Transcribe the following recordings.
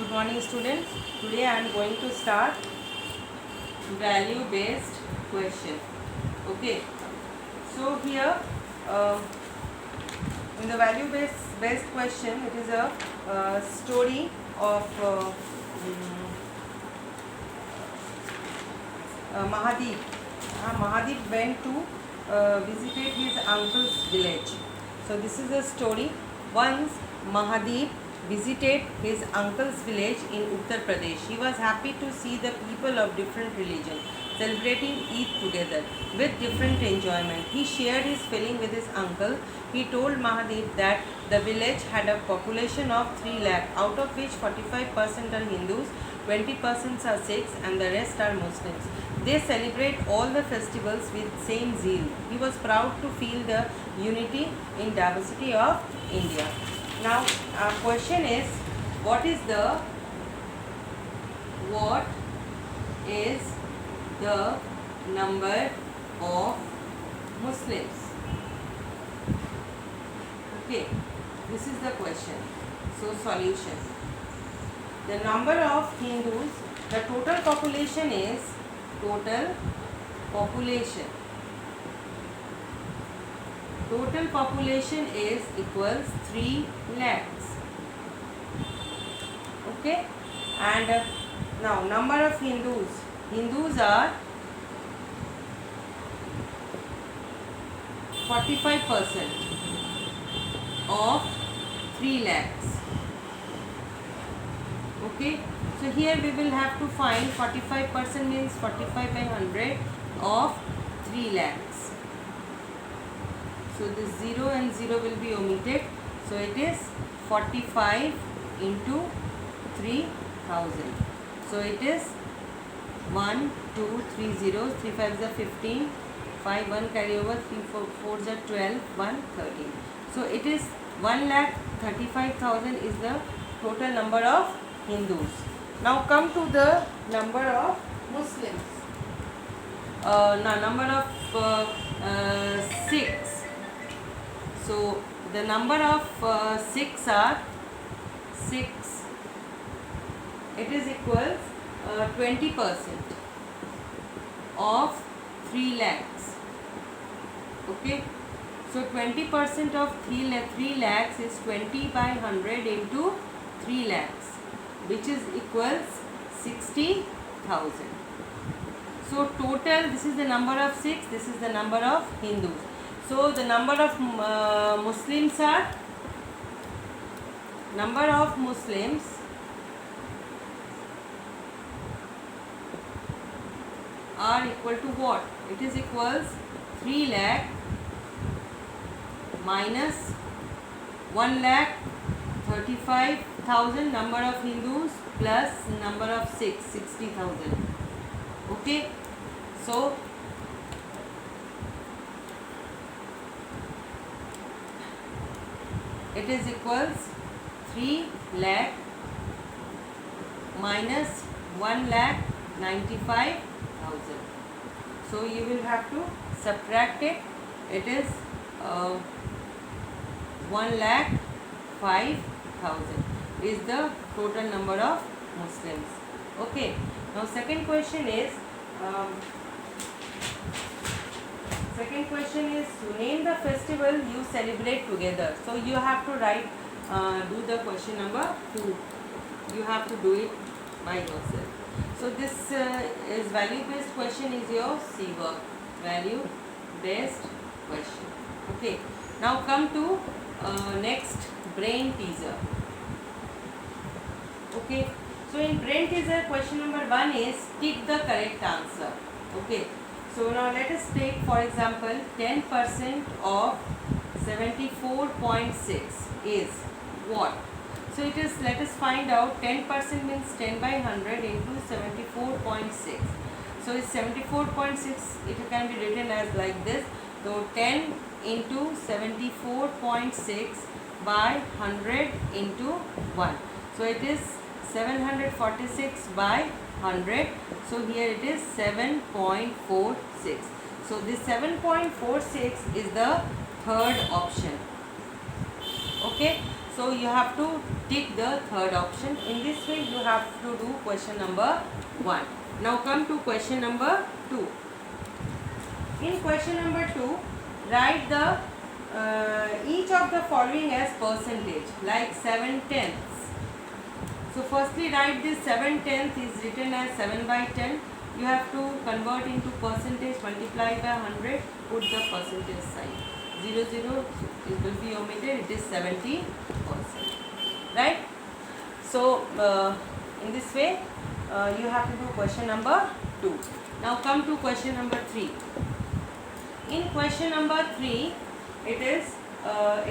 Good morning students. Today I am going to start value based question. Okay. So here in the value based question, it is a story of Mahadeep. Mahadeep went to visited his uncle's village. So this is a story. Once Mahadeep visited his uncle's village in Uttar Pradesh. He was happy to see the people of different religion celebrating Eid together with different enjoyment. He shared his feeling with his uncle. He told Mahadeep that the village had a population of 3 lakh, out of which 45% are Hindus, 20% are Sikhs and the rest are Muslims. They celebrate all the festivals with same zeal. He was proud to feel the unity in diversity of India. Now, our question is, what is the number of Muslims? Okay, this is the question. So, solution. The number of Hindus, the total population is total population is equals 3 lakhs. Okay, and now number of Hindus are 45% of 3 lakhs. Okay, so here we will have to find 45% means 45 by 100 of 3 lakhs. So this 0 and 0 will be omitted. So it is 45 into 3000. So it is 1, 2, 3 zeros, 3 5s are 15, 5 1 carry over, 3 4s are 12, 1 13. So it is 1,35,000 is the total number of Hindus. Now come to the number of Muslims. Now number of Sikhs. So the number of Sikhs are 6. It is equals 20% of 3 lakhs. Okay. So 20% of 3 lakhs is 20 by 100 into 3 lakhs, which is equals 60,000. So total, this is the number of Sikhs, this is the number of Hindus. So the number of Muslims are equal to what? It is equals 3 lakh minus 1,35,000 number of Hindus plus number of Sikhs, 60,000. Okay, so it is equals 3 lakh minus 1,95,000. So you will have to subtract it. It is 1,05,000 is the total number of Muslims. Okay. Now second question is name the festival you celebrate together. So you have to write do the question number 2. You have to do it by yourself. So this is value based question is your C work. Value based question. Okay. Now come to next brain teaser. Okay. So in brain teaser, question number 1 is tick the correct answer. Okay. So now let us take for example 10% of 74.6 is what? So it is, let us find out, 10% means 10 by 100 into 74.6. So it's 74.6, it can be written as like this. So 10 into 74.6 by 100 into 1. So it is 746 by 100. So here it is 7.46. So this 7.46 is the third option. Okay. So you have to tick the third option. In this way you have to do question number 1. Now come to question number 2. In question number 2, write the each of the following as percentage, like 7/10. So firstly write this 7/10 is written as 7 by 10. You have to convert into percentage, multiply by 100, put the percentage sign. 0 it will be omitted, it is 70%. Right? So in this way you have to do question number 2. Now come to question number 3. In question number 3, it is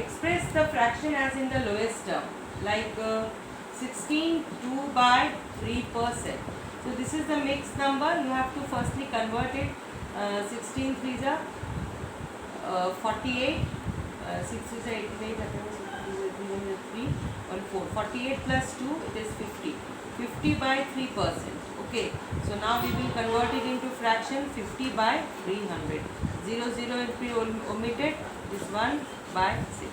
express the fraction as in the lowest term, like 16 by 3%. So this is the mixed number. You have to firstly convert it. 16 3s are 48, 6 is 88, 3 1 4. 48 plus 2, it is 50. 50 by 3%. Okay. So now we will convert it into fraction. 50 by 300. 0 will be omitted. This 1 by 6.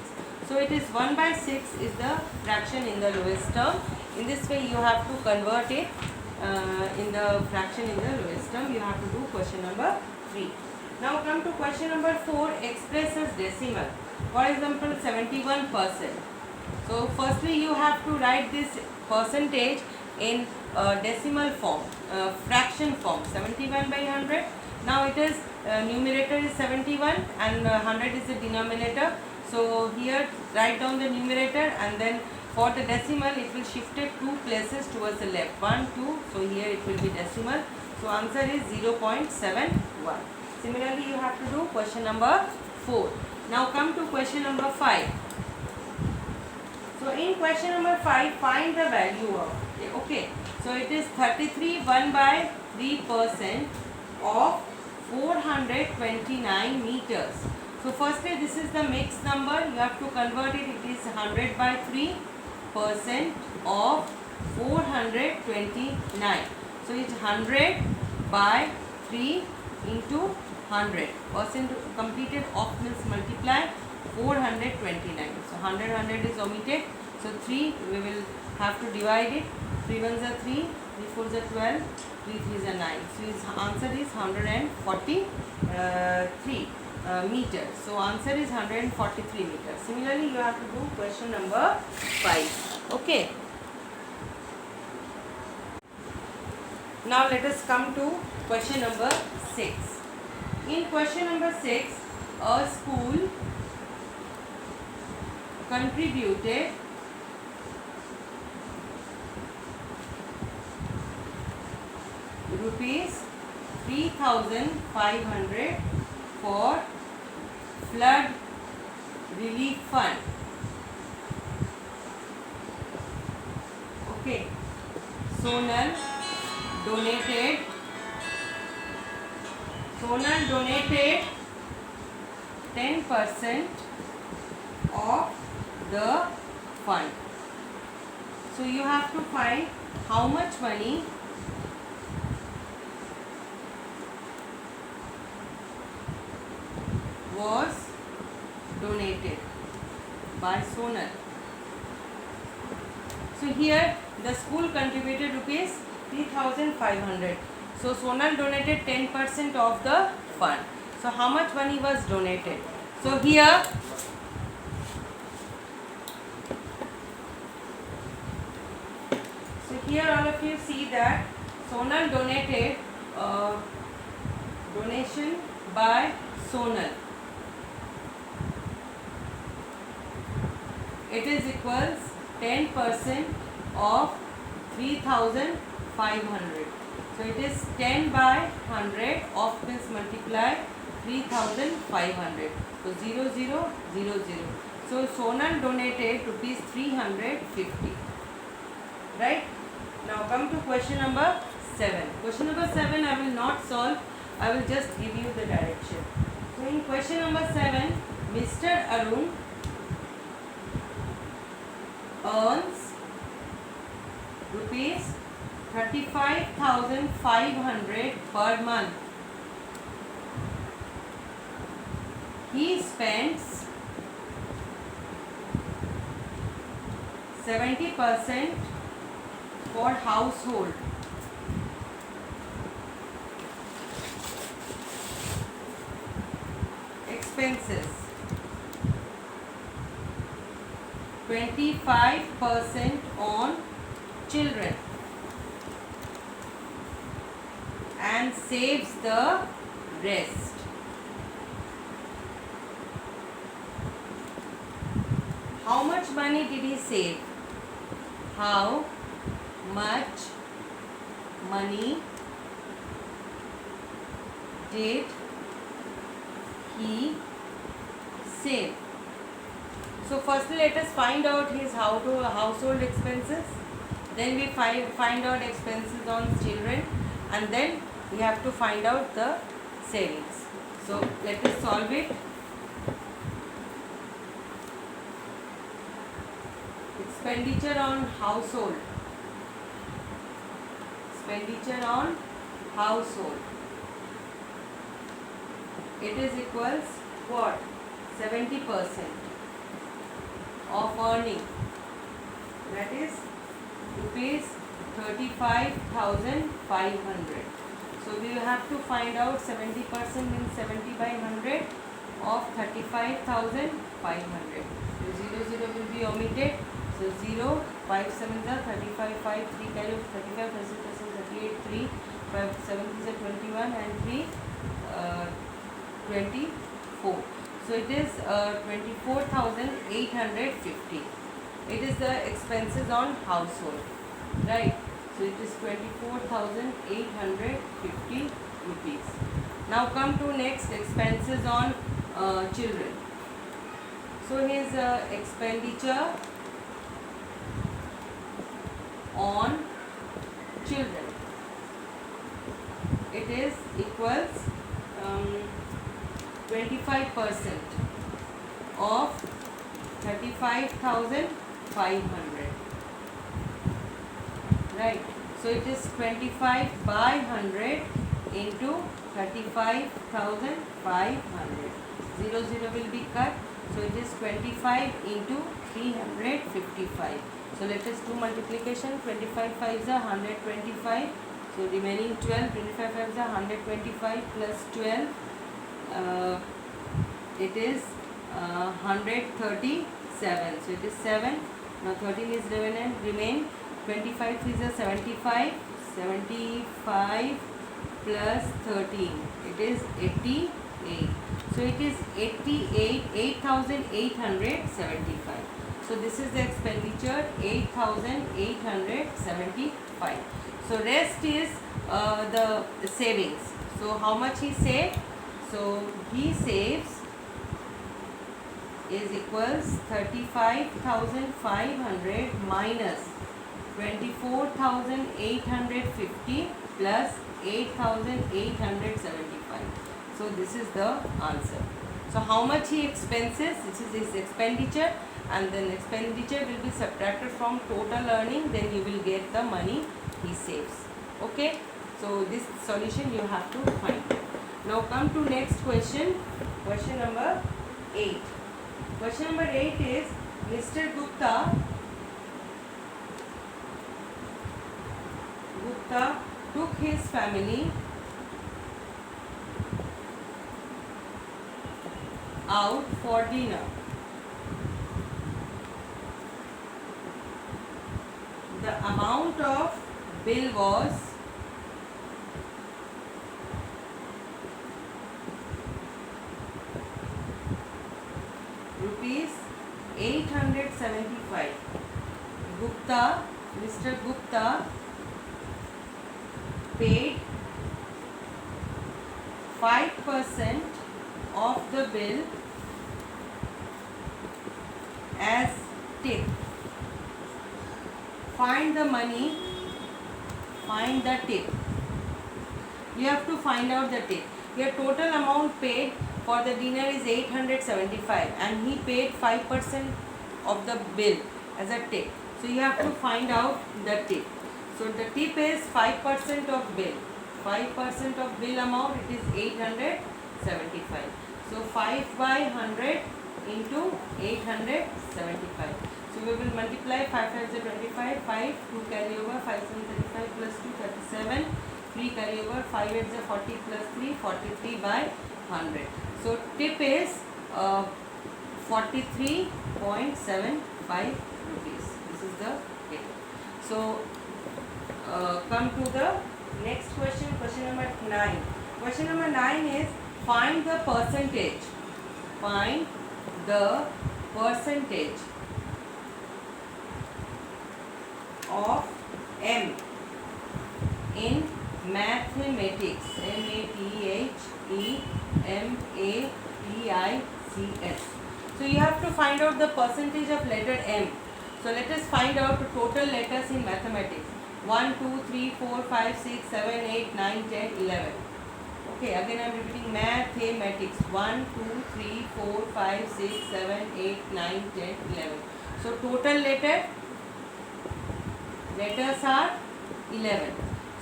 So it is 1 by 6 is the fraction in the lowest term. In this way you have to convert it in the fraction in the lowest term. You have to do question number 3. Now come to question number 4. Express as decimal. For example, 71%. So firstly you have to write this percentage in decimal form, fraction form. 71 by 100. Now it is numerator is 71 and 100 is the denominator. So here write down the numerator, and then for the decimal it will shift it 2 places towards the left. 1, 2. So here it will be decimal. So answer is 0.71. Similarly you have to do question number 4. Now come to question number 5. So in question number 5, find the value of. Okay. So it is 33 1 by 3% of 429 meters. So firstly this is the mixed number. You have to convert it. It is 100 by 3% of 429. So it's 100 by 3 into 100. Percent completed of means multiply 429. So 100 is omitted. So 3 we will have to divide it. 3 1s are 3, 3 4s are 12, 3 3s are 9. So his answer is 143 meters. So answer is 143 meters. Similarly you have to do question number 5. Okay. Now let us come to question number 6. In question number 6, a school contributed rupees 3,500 for flood relief fund. Okay. Sonal donated 10% of the fund. So you have to find how much money was donated by Sonal. So here the school contributed rupees 3,500. So Sonal donated 10% of the fund. So how much money was donated? So here all of you see that Sonal donated donation by Sonal. It is equals 10% of 3,500. So it is 10 by 100 of this multiply 3,500. So 0 0 0 0. So Sonal donated rupees 350. Right? Now come to question number 7. Question number 7 I will not solve. I will just give you the direction. So in question number 7, Mr. Arun earns rupees 35,500 per month. He spends 70% for household expenses, 25% on children, and saves the rest. How much money did he save? How much money did he save? So firstly let us find out his household expenses, then we find out expenses on children, and then we have to find out the savings. So let us solve it. Expenditure on household. Expenditure on household. It is equals what? 70% of earning. That is rupees 35,500. So we have to find out 70% means 70 by 100 of 35,500. So 0 will be omitted. So 0, 5 7s are 35, 5, 3 carry 35, 38, 3, 5 7 is 21, and 3 24. So it is 24,850. It is the expenses on household, right? So it is 24,850 rupees. Now come to next, expenses on children. So his expenditure on children, it is equals 25% of 35,500, right? So it is 25 by 100 into 35,500. 0 will be cut. So it is 25 into 355. So let us do multiplication. 25 5s are 125. So remaining 12. 25 5s are 125 plus 12. It is 137. So it is 7. Now 13 is remain. 25 3s are 75. 75 plus 13. It is 88. So it is 8,875. So this is the expenditure, 8,875. So rest is the savings. So how much he saved? So he saves is equals 35,500 minus 24,850 plus 8,875. So this is the answer. So how much he expenses? This is his expenditure, and then expenditure will be subtracted from total earning, then you will get the money he saves. Okay, so this solution you have to find. Now come to next question, question number 8. Question number 8 is, Mr. Gupta took his family out for dinner. The amount of bill was rupees 875. Mr. Gupta paid 5% of the bill as tip. Find the money, find the tip. You have to find out the tip. Your total amount paid for the dinner is 875, and he paid 5% of the bill as a tip. So you have to find out the tip. So the tip is 5% of bill. 5% of bill amount, it is 875. So 5 by 100 into 875. So we will multiply 5 5 is 25, 5, 2 carry over, 5 7 35 plus 2 37, 3 carry over, 5 8 is 40 plus 3, 43 by 100. So tip is 43.75 rupees. This is the tip. So come to the next question, question number 9. Question number 9 is find the percentage. Find the percentage of M in mathematics. mathematics. So you have to find out the percentage of letter M. So let us find out the total letters in mathematics. 1 2 3 4 5 6 7 8 9 10 11. Okay, again I am repeating mathematics. 1 2 3 4 5 6 7 8 9 10 11. So total letters are 11.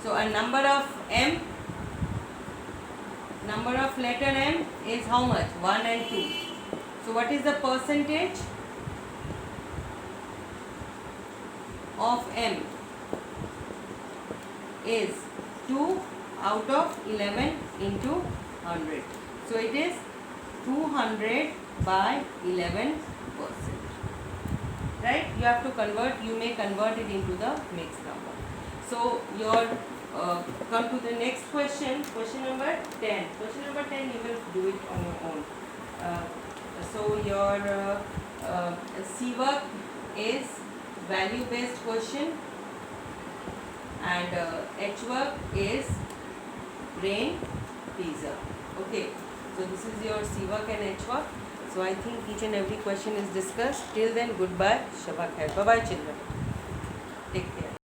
So a number of letter M is how much? 1 and 2. So what is the percentage of M? Is 2 out of 11 into 100. So it is 200 by 11%. Right? You have to convert. You may convert it into the mixed number. So your come to the next question. Question number 10. Question number 10 you will do it on your own. So your C work is value based question, and H work is brain teaser. Okay, so this is your C work and H work. So I think each and every question is discussed. Till then, goodbye. Shabbat khair. Bye bye children.